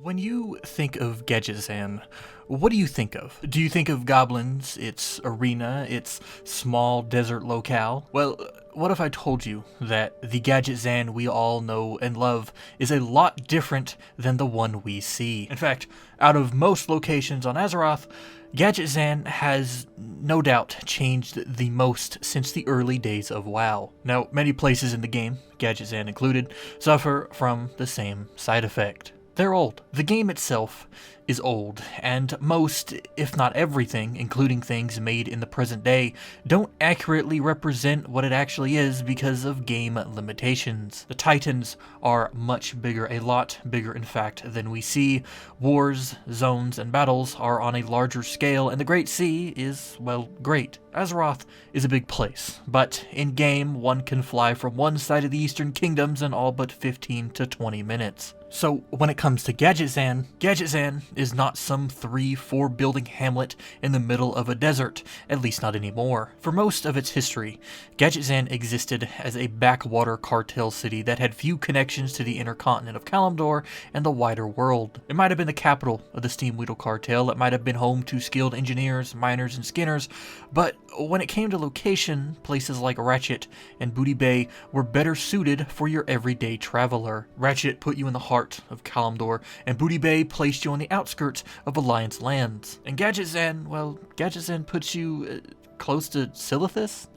When you think of Gadgetzan, what do you think of? Do you think of goblins, its arena, its small desert locale? Well, what if I told you that the Gadgetzan we all know and love is a lot different than the one we see? In fact, out of most locations on Azeroth, Gadgetzan has no doubt changed the most since the early days of WoW. Now, many places in the game, Gadgetzan included, suffer from the same side effect. They're old. The game itself is old, and most, if not everything, including things made in the present day, don't accurately represent what it actually is because of game limitations. The Titans are much bigger, a lot bigger in fact than we see. Wars, zones, and battles are on a larger scale, and the Great Sea is, well, great. Azeroth is a big place, but in-game one can fly from one side of the Eastern Kingdoms in all but 15 to 20 minutes. So when it comes to Gadgetzan, Gadgetzan is not some 3-4 building hamlet in the middle of a desert, at least not anymore. For most of its history, Gadgetzan existed as a backwater cartel city that had few connections to the inner continent of Kalimdor and the wider world. It might have been the capital of the Steamweedle cartel, it might have been home to skilled engineers, miners, and skinners, but when it came to location, places like Ratchet and Booty Bay were better suited for your everyday traveler. Ratchet put you in the heart of Kalimdor, and Booty Bay placed you on the outskirts of Alliance lands. And Gadgetzan, well, Gadgetzan puts you close to Silithus,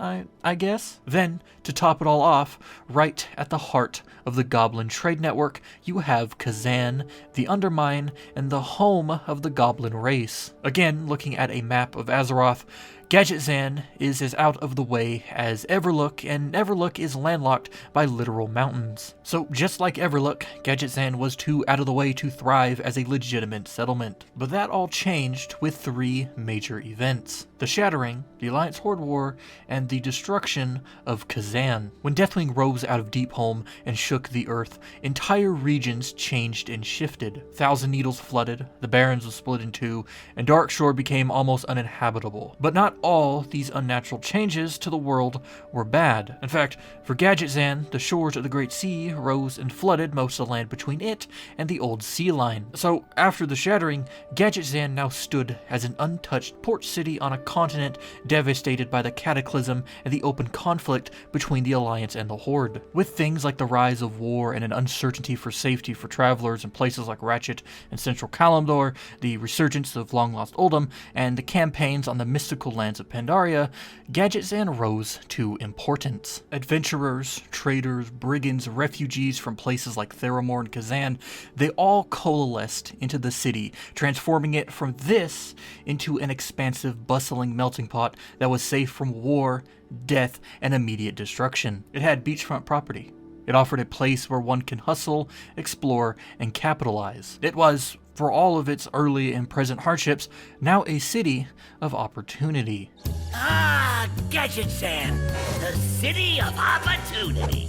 I guess? Then, to top it all off, right at the heart of the Goblin trade network, you have Kazan, the Undermine, and the home of the Goblin race. Again, looking at a map of Azeroth, Gadgetzan is as out of the way as Everlook, and Everlook is landlocked by literal mountains. So just like Everlook, Gadgetzan was too out of the way to thrive as a legitimate settlement. But that all changed with 3 major events: the Shattering, the Alliance Horde War, and the destruction of Kazan. When Deathwing rose out of Deepholm and shook the earth, entire regions changed and shifted. Thousand Needles flooded, the Barrens was split in 2, and Darkshore became almost uninhabitable. But not all these unnatural changes to the world were bad. In fact, for Gadgetzan, the shores of the Great Sea rose and flooded most of the land between it and the old sea line. So after the Shattering, Gadgetzan now stood as an untouched port city on a continent devastated by the cataclysm and the open conflict between the Alliance and the Horde. With things like the rise of war and an uncertainty for safety for travelers in places like Ratchet and Central Kalimdor, the resurgence of long-lost Oldham, and the campaigns on the mystical lands of Pandaria, Gadgetzan rose to importance. Adventurers, traders, brigands, refugees from places like Theramore and Kazan, they all coalesced into the city, transforming it from this into an expansive, bustling melting pot that was safe from war, death, and immediate destruction. It had beachfront property. It offered a place where one can hustle, explore, and capitalize. It was, for all of its early and present hardships, now a city of opportunity. Ah, Gadgetzan, the city of opportunity.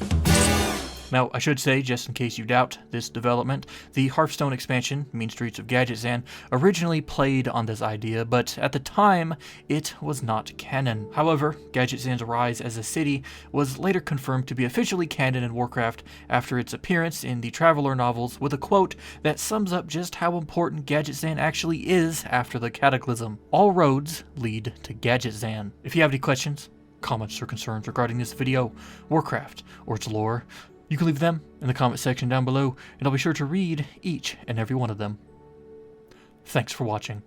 Now, I should say, just in case you doubt this development, the Hearthstone expansion, Mean Streets of Gadgetzan, originally played on this idea, but at the time, it was not canon. However, Gadgetzan's rise as a city was later confirmed to be officially canon in Warcraft after its appearance in the Traveler novels with a quote that sums up just how important Gadgetzan actually is after the Cataclysm. All roads lead to Gadgetzan. If you have any questions, comments, or concerns regarding this video, Warcraft, or its lore, you can leave them in the comment section down below, and I'll be sure to read each and every one of them. Thanks for watching.